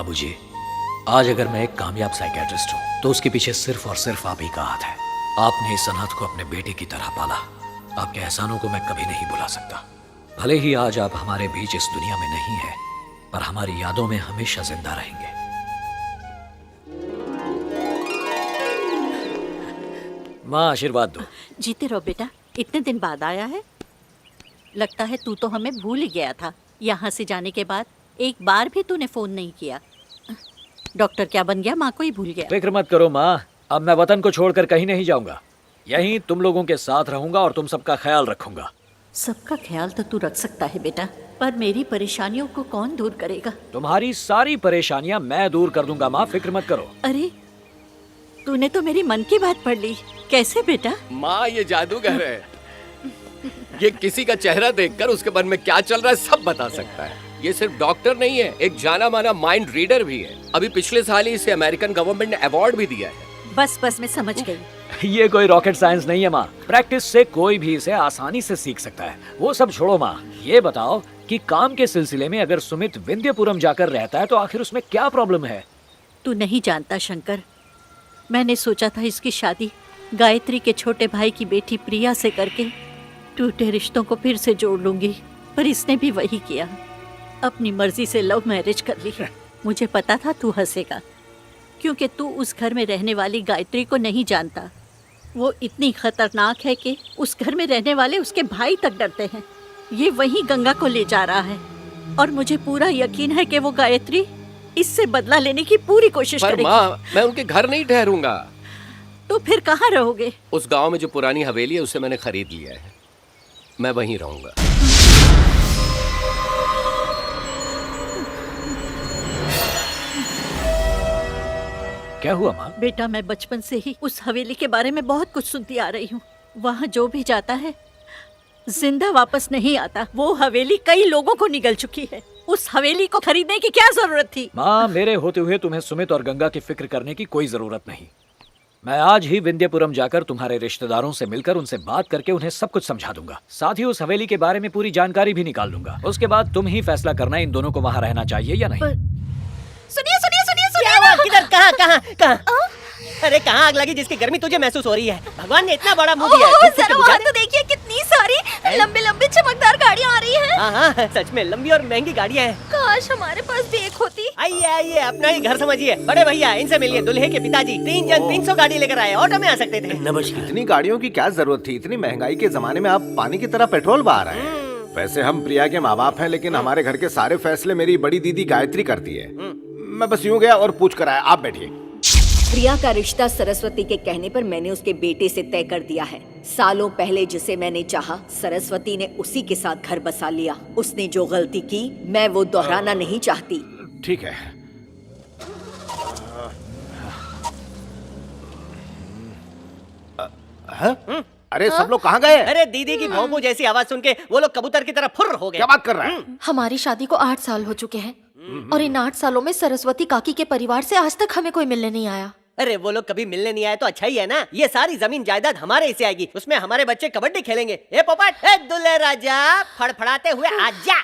बाबूजी, आज अगर मैं एक कामयाब साइकियाट्रिस्ट हूँ तो उसके पीछे सिर्फ और सिर्फ आप ही का हाथ है। आपने इस अनाथ को अपने बेटे की तरह पाला। आपके एहसानों को मैं कभी नहीं भुला सकता। भले ही आज आप हमारे बीच इस दुनिया में नहीं है, पर हमारी यादों में हमेशा जिंदा रहेंगे। माँ आशीर्वाद दो। जीते रहो बेटा, इतने दिन बाद आया है। लगता है तू तो हमें भूल ही गया था। यहाँ से जाने के बाद एक बार भी तूने फोन नहीं किया। डॉक्टर क्या बन गया, माँ को ही भूल गया। फिक्र मत करो माँ, अब मैं वतन को छोड़कर कहीं नहीं जाऊंगा। यहीं तुम लोगों के साथ रहूंगा और तुम सबका ख्याल रखूंगा। सबका ख्याल तो तू रख सकता है बेटा, पर मेरी परेशानियों को कौन दूर करेगा? तुम्हारी सारी परेशानियां मैं दूर कर दूंगा माँ, फिक्र मत करो। अरे तूने तो मेरी मन की बात पढ़ ली। कैसे बेटा? माँ ये जादूगर है। ये किसी का चेहरा देखकर उसके मन में क्या चल रहा है सब बता सकता है। ये सिर्फ डॉक्टर नहीं है, एक जाना माना माइंड रीडर भी है। अभी पिछले साल ही इसे अमेरिकन गवर्नमेंट ने अवार्ड भी दिया है। बस मैं समझ गई। ये कोई रॉकेट साइंस नहीं है माँ। प्रैक्टिस से कोई भी इसे आसानी से सीख सकता है। वो सब छोड़ो माँ, ये बताओ कि काम के सिलसिले में अगर सुमित विंध्यपुरम जाकर रहता है तो आखिर उसमें क्या प्रॉब्लम है? तू नहीं जानता शंकर, मैंने सोचा था इसकी शादी गायत्री के छोटे भाई की बेटी प्रिया से करके टूटे रिश्तों को फिर से जोड़ लूंगी, पर इसने भी वही किया। अपनी मर्जी से लव मैरिज कर ली। मुझे पता था तू हंसेगा, क्योंकि तू उस घर में रहने वाली गायत्री को नहीं जानता। वो इतनी खतरनाक है कि उस घर में रहने वाले उसके भाई तक डरते हैं। ये वही गंगा को ले जा रहा है और मुझे पूरा यकीन है कि वो गायत्री इससे बदला लेने की पूरी कोशिश पर करेगी। माँ, मैं उनके घर नहीं ठहरूंगा। तो फिर कहाँ रहोगे? उस गांव में जो पुरानी हवेली है उसे मैंने खरीद लिया है, मैं वहीं रहूंगा। क्या हुआ माँ? बेटा मैं बचपन से ही उस हवेली के बारे में बहुत कुछ सुनती आ रही हूँ। वहाँ जो भी जाता है जिंदा वापस नहीं आता। वो हवेली कई लोगों को निगल चुकी है। उस हवेली को खरीदने की क्या जरूरत थी? माँ, मेरे होते हुए तुम्हें सुमित और गंगा की फिक्र करने की कोई जरूरत नहीं। मैं आज ही विंध्यपुरम जाकर तुम्हारे रिश्तेदारों से मिलकर उनसे बात करके उन्हें सब कुछ समझा दूंगा। साथ ही उस हवेली के बारे में पूरी जानकारी भी निकाल लूंगा। उसके बाद तुम ही फैसला करना इन दोनों को वहाँ रहना चाहिए या नहीं। सुनिए सुनिए सुनिए सुनिए। क्या हुआ? किधर? कहाँ? अरे कहाँ आग लगी जिसकी गर्मी तुझे महसूस हो रही है? भगवान ने इतना बड़ा मुंह दिया है। जरा वहाँ तो देखिए, कितनी सारी लंबी लंबी चमकदार गाड़ियाँ आ रही हैं। हाँ, सच में लंबी और महंगी गाड़ियाँ हैं। काश हमारे पास भी एक होती। आइए आइए, अपना ही घर समझिए। बड़े भैया, इनसे मिलिए। दूल्हे के पिताजी 3 जन 300 गाड़ी लेकर आए। ऑटो में आ सकते थे। नमस्कार। इतनी गाड़ियों की क्या जरूरत थी? इतनी महंगाई के जमाने में आप पानी की तरह पेट्रोल बहा रहे हैं। वैसे हम प्रिया के माँ बाप हैं, लेकिन हमारे घर के सारे फैसले मेरी बड़ी दीदी गायत्री करती है। मैं बस यूं गया और पूछ कर आया। आप बैठिए। प्रिया का रिश्ता सरस्वती के कहने पर मैंने उसके बेटे से तय कर दिया है। सालों पहले जिसे मैंने चाहा, सरस्वती ने उसी के साथ घर बसा लिया। उसने जो गलती की मैं वो दोहराना नहीं चाहती। ठीक है। अरे सब लोग कहाँ गए? अरे दीदी की भौंपू जैसी आवाज सुन के वो लोग कबूतर की तरह फुर्र हो गए। क्या बात कर रहा है? हमारी शादी को 8 साल हो चुके हैं और इन 8 सालों में सरस्वती काकी के परिवार से आज तक हमें कोई मिलने नहीं आया। अरे वो लोग कभी मिलने नहीं आए तो अच्छा ही है ना। ये सारी जमीन जायदाद हमारे हिस्से आएगी। उसमें हमारे बच्चे कबड्डी खेलेंगे। ए पोपट, ए दुल्हे राजा, फड़फड़ाते हुए आजा।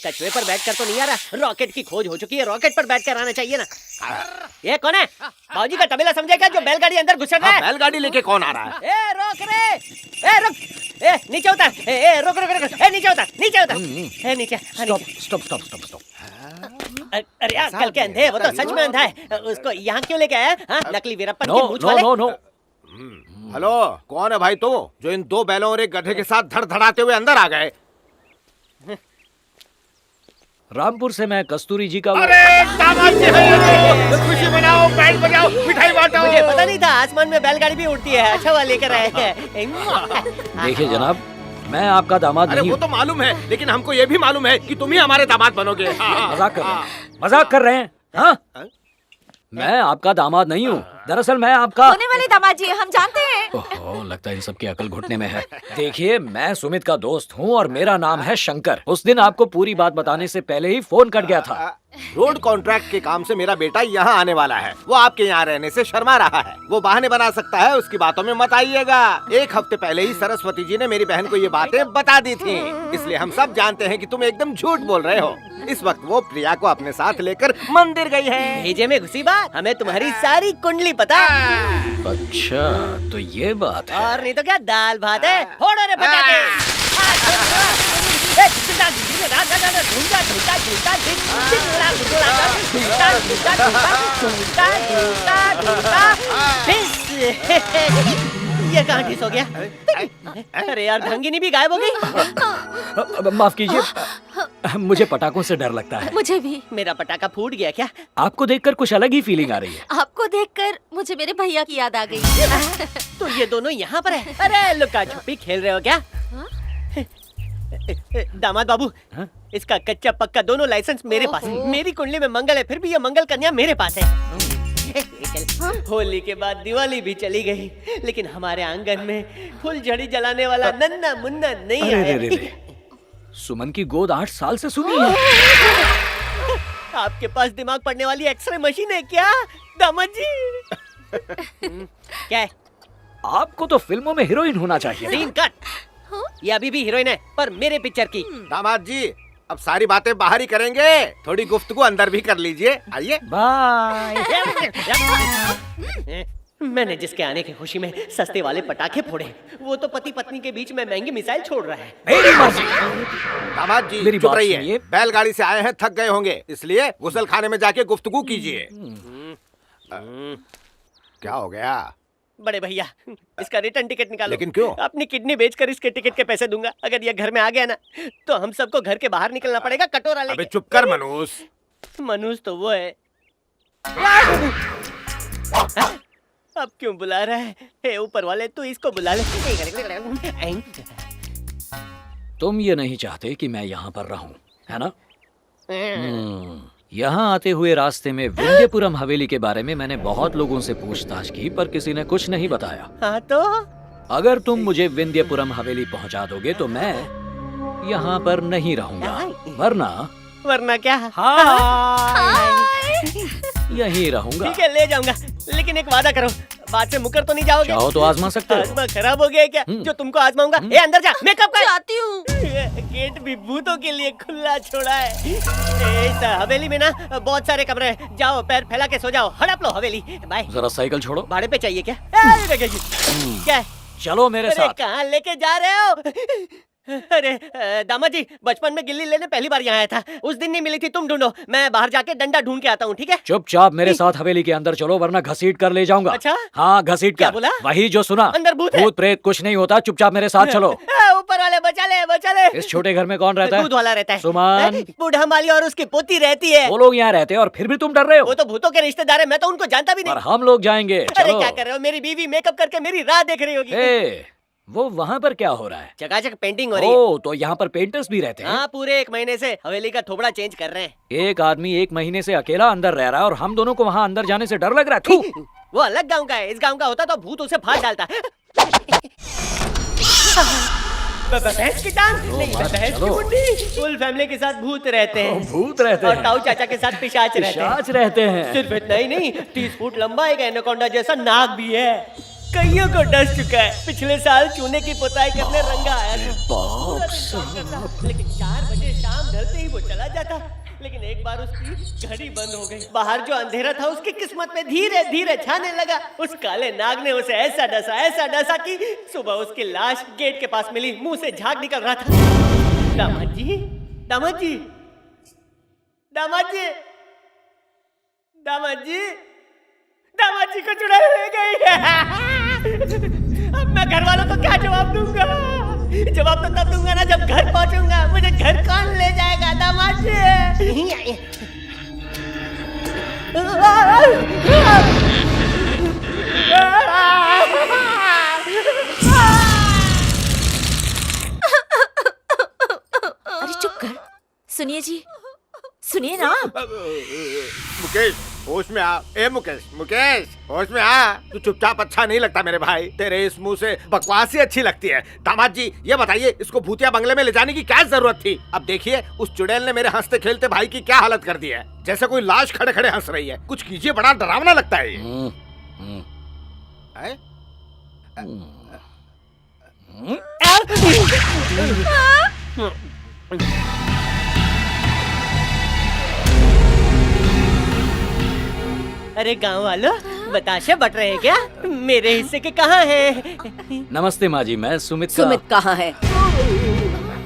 कछुए पर बैठकर तो नहीं आ रहा। रॉकेट की खोज हो चुकी है, रॉकेट पर बैठकर आना चाहिए ना। ये कौन है? बाबूजी का तबेला समझेगा जो बैलगाड़ी अंदर घुस रहा है। बैलगाड़ी लेके कौन आ रहा है? ए रोक रे, ए रुक, ए नीचे उतर, ए रुक रुक रुक, ए नीचे उतर, नीचे उतर, ए नीचे। स्टॉप। अरे यार, कल के अंधे, वो तो सच में अंधा है। उसको यहाँ क्यों लेके आया? हाँ, नकली वीरप्पन के मूंछ वाले। नो। हेलो, कौन है भाई तू जो इन 2 बैलों और एक गधे के साथ धड़धड़ाते हुए अंदर आ गए? रामपुर से मैं कस्तूरी जी का। अरे दामाद जी हैं, खुशी मनाओ, बैंड बजाओ, मिठाई बांटो। मुझे पता नहीं था आसमान में बैलगाड़ी भी उड़ती है। अच्छा हुआ लेकर आए हैं। देखिए जनाब, मैं आपका दामाद अरे नहीं वो तो मालूम है, लेकिन हमको ये भी मालूम है कि तुम ही हमारे दामाद बनोगे। मजाक कर रहे हैं? हाँ? मैं आपका दामाद नहीं हूँ, दरअसल मैं आपका होने वाले दामाद जी हम जानते हैं। ओहो, लगता है इन सबकी अकल घुटने में है। देखिए, मैं सुमित का दोस्त हूँ और मेरा नाम है शंकर। उस दिन आपको पूरी बात बताने से पहले ही फोन कट गया था। रोड कॉन्ट्रैक्ट के काम से मेरा बेटा यहाँ आने वाला है। वो आपके यहाँ रहने से शर्मा रहा है। वो बहाने बना सकता है, उसकी बातों में मत आइएगा। 1 हफ्ते पहले ही सरस्वती जी ने मेरी बहन को ये बातें बता दी थी, इसलिए हम सब जानते हैं कि तुम एकदम झूठ बोल रहे हो। इस वक्त वो प्रिया को अपने साथ लेकर मंदिर गई है। भेजे में घुसी बात, हमें तुम्हारी सारी कुंडली पता। अच्छा, तो ये बात है। और नहीं तो क्या, दाल भात है। फोड़ो रे पटाखे। ये कहाँ ठीक हो गया? अरे यार, ढंगिनी भी गायब हो गई। माफ कीजिए, मुझे पटाखों से डर लगता है। मुझे भी। मेरा पटाखा फूट गया क्या? आपको देखकर कुछ अलग ही फीलिंग आ रही है। आपको देखकर मुझे मेरे भैया की याद आ गई। तो ये दोनों यहाँ पर है? अरे लुका छुपी खेल रहे हो क्या? दामाद बाबू, हाँ? इसका कच्चा पक्का दोनों लाइसेंस मेरे पास है। मेरी कुंडली में मंगल है, फिर भी ये मंगल कन्या मेरे पास है। होली के बाद दिवाली भी चली गई, लेकिन हमारे आंगन में फुलझड़ी जलाने वाला नन्ना मुन्ना नहीं अरे रे आया। रे, सुमन की गोद 8 साल से सुनी है। आपके पास दिमाग पढ़ने वाली एक्सरे मशीन है क्या दामाद जी? क्या है? आपको तो फिल्मों में हीरोइन होना चाहिए। Scene cut. ये अभी भी हीरोइन है, पर मेरे पिक्चर की। दामाद जी, अब सारी बातें बाहर ही करेंगे, थोड़ी गुफ्तगू अंदर भी कर लीजिए। आइए। बाय। मैंने जिसके आने की खुशी में सस्ते वाले पटाखे फोड़े, वो तो पति पत्नी के बीच में महंगी मिसाइल छोड़ रहा है। मेरी मर्जी। दामाद जी, मेरी चुप बात रहिए। सुनिए। बैलगाड़ी से आए हैं, थक गए होंगे, इसलिए गुसल खाने में जाके गुफ्तगू कीजिए। क्या हो गया? बड़े भैया, इसका रिटर्न टिकट निकालो। लेकिन क्यों? अपनी किडनी बेचकर इसके टिकट के पैसे दूंगा। अगर ये घर में आ गया ना, तो हम सबको घर के बाहर निकलना पड़ेगा कटोरा अबे लेके। चुप कर मनूस। मनूस तो वो है। अब क्यों बुला रहा है? हे ऊपर वाले, तू इसको बुला ले। तुम ये नहीं चाहते कि मैं यहाँ पर रहूं, है ना? यहाँ आते हुए रास्ते में विंध्यपुरम हवेली के बारे में मैंने बहुत लोगों से पूछताछ की, पर किसी ने कुछ नहीं बताया। हाँ तो? अगर तुम मुझे विंध्यपुरम हवेली पहुँचा दोगे तो मैं यहाँ पर नहीं रहूंगा, वरना क्या? यहीं रहूंगा। ठीक है, ले जाऊंगा, लेकिन एक वादा करो, बात से मुकर तो नहीं जाओगे? चाहो तो आजमा सकते हो। आजमा खराब हो गया क्या? जो तुमको आजमाऊंगा। ए अंदर जा, मेकअप कर। जाती हूँ। गेट भी भूतों के लिए खुला छोड़ा है। इस हवेली में ना बहुत सारे कमरे हैं, जाओ पैर फैला के सो जाओ, हड़प लो हवेली। बाय। जरा साइकिल छोड़ो। भाड़े पे चाहिए क्या? क्या है? चलो मेरे अरे साथ। कहाँ लेके जा रहे हो? अरे दामाद जी, बचपन में गिल्ली लेने पहली बार यहाँ आया था। उस दिन नहीं मिली थी, तुम ढूंढो, मैं बाहर जाके डंडा ढूंढ के आता हूँ, ठीक है? चुपचाप मेरे साथ हवेली के अंदर चलो, वरना घसीट कर ले जाऊंगा। अच्छा? हाँ, घसीट क्या कर। बोला? वही जो सुना। अंदर भूत है? भूत प्रेत कुछ नहीं होता, चुपचाप मेरे साथ चलो। ऊपर वाले बचा ले, बचा ले। इस छोटे घर में कौन रहता है? दूध वाला रहता है। सुमन। बूढ़ा माली और उसकी पोती रहती है। वो लोग यहाँ रहते हैं और फिर भी तुम डर रहे हो। वो तो भूतों के रिश्तेदार है, मैं तो उनको जानता भी नहीं। और हम लोग जाएंगे। अरे चलो। क्या कर रहे हो? मेरी बीवी मेकअप करके मेरी राह देख रही होगी। ए, वो वहाँ पर क्या हो रहा है? चकाचक पेंटिंग हो रही है। ओ, तो यहाँ पर पेंटर्स भी रहते हैं। हाँ, पूरे 1 महीने से हवेली का थोबड़ा चेंज कर रहे हैं। एक आदमी 1 महीने से अकेला अंदर रह रहा है और हम दोनों को वहाँ अंदर जाने से डर लग रहा है। थू। वो अलग गांव का है, इस गांव का होता तो भूत उसे फाड़ डालता। भैंस की टांग नहीं, मत भैंस की चलो। मुंडी। फुल फैमिली के साथ भूत रहते हैं। भूत रहते और हैं। ताऊ चाचा के साथ पिशाच रहते हैं। पिशाच रहते हैं। सिर्फ इतना ही नहीं, 30 फुट लंबा एक एनाकोंडा जैसा नाग भी है। कईयों को डस चुका है। पिछले साल चूने की पुताई करने रंगा आया था। पूरा दिन काम करता, लेकिन 4 बजे शाम ढलते ही वो चला जाता। लेकिन एक बार उसकी घड़ी बंद हो गई। बाहर जो अंधेरा था उसकी किस्मत में धीरे धीरे छाने लगा। उस काले नाग ने उसे ऐसा डसा कि सुबह उसकी लाश गेट के पास मिली। मुंह से झाग निकल रहा था। दामाद जी, दामाद जी, दामाद जी, दामाद जी, दामाद जी को चुड़ा ले गई। अब मैं घर वालों को क्या जवाब दूंगा? जवाब तो तब दूंगा ना जब घर पहुंचूंगा। मुझे घर कौन ले जाएगा? दामाद जी। अरे चुप कर। सुनिए जी, सुनिए ना। मुकेश, होश में आ। ए मुकेश, मुकेश होश में आ। तू चुपचाप अच्छा नहीं लगता मेरे भाई, तेरे इस मुंह से बकवास ही अच्छी लगती है। दामाद जी ये बताइए इसको भूतिया बंगले में ले जाने की क्या जरूरत थी? अब देखिए उस चुड़ैल ने मेरे हंसते खेलते भाई की क्या हालत कर दी है, जैसे कोई लाश खड़े खड़े हंस रही है। कुछ कीजिए, बड़ा डरावना लगता है ये। हैं? अरे गांव वालों, बताशे बट रहे हैं क्या? मेरे हिस्से के कहाँ हैं? नमस्ते माँ जी, मैं सुमित का। सुमित कहाँ है?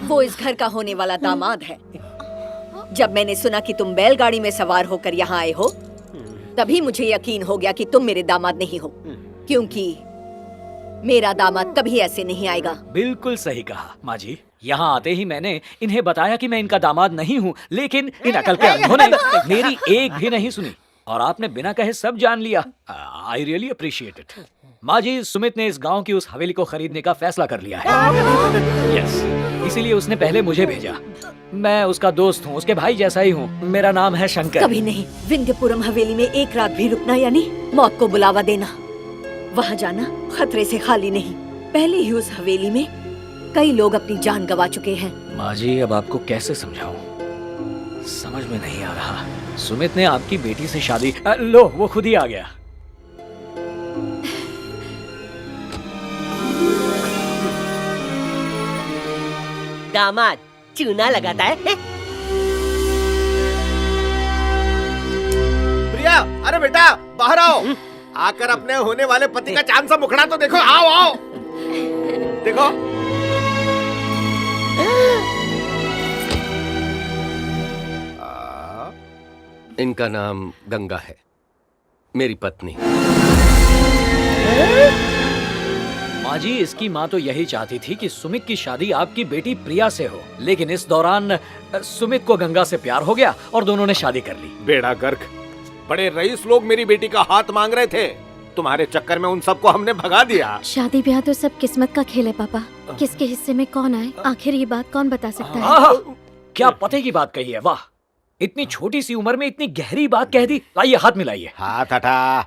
वो इस घर का होने वाला दामाद है। जब मैंने सुना कि तुम बैलगाड़ी में सवार होकर यहाँ आए हो, तभी मुझे यकीन हो गया कि तुम मेरे दामाद नहीं हो, क्योंकि मेरा दामाद कभी ऐसे नहीं आएगा। बिल्कुल सही कहा माँ जी। यहाँ आते ही मैंने इन्हें बताया कि मैं इनका दामाद नहीं हूँ, लेकिन इन अकल के अंधों ने मेरी एक भी नहीं सुनी और आपने बिना कहे सब जान लिया। I really appreciate it. माँ जी, सुमित ने इस गांव की उस हवेली को खरीदने का फैसला कर लिया है। यस, इसीलिए उसने पहले मुझे भेजा। मैं उसका दोस्त हूँ, उसके भाई जैसा ही हूँ। मेरा नाम है शंकर। कभी नहीं। विंध्यपुरम हवेली में एक रात भी रुकना यानी मौत को बुलावा देना। वहाँ जाना खतरे से खाली नहीं। पहले ही उस हवेली में कई लोग अपनी जान गंवा चुके हैं। माँ जी, अब आपको कैसे समझाऊं? समझ में नहीं आ रहा। सुमित ने आपकी बेटी से शादी। लो, वो खुद ही आ गया। दामाद चूना लगाता है। प्रिया, अरे बेटा बाहर आओ। आकर अपने होने वाले पति का चांद सा मुखड़ा तो देखो। आओ आओ, देखो। इनका नाम गंगा है, मेरी पत्नी। माँ जी, इसकी माँ तो यही चाहती थी कि सुमित की शादी आपकी बेटी प्रिया से हो, लेकिन इस दौरान सुमित को गंगा से प्यार हो गया और दोनों ने शादी कर ली। बेड़ा गर्क, बड़े रईस लोग मेरी बेटी का हाथ मांग रहे थे। तुम्हारे चक्कर में उन सबको हमने भगा दिया। शादी ब्याह तो सब किस्मत का खेल है पापा। किसके हिस्से में कौन आए, आखिर ये बात कौन बता सकता है? आहा, क्या पते की बात कही है। वाह, इतनी छोटी सी उम्र में इतनी गहरी बात कह दी। लाइए हाथ मिलाइए। हाथ हटा।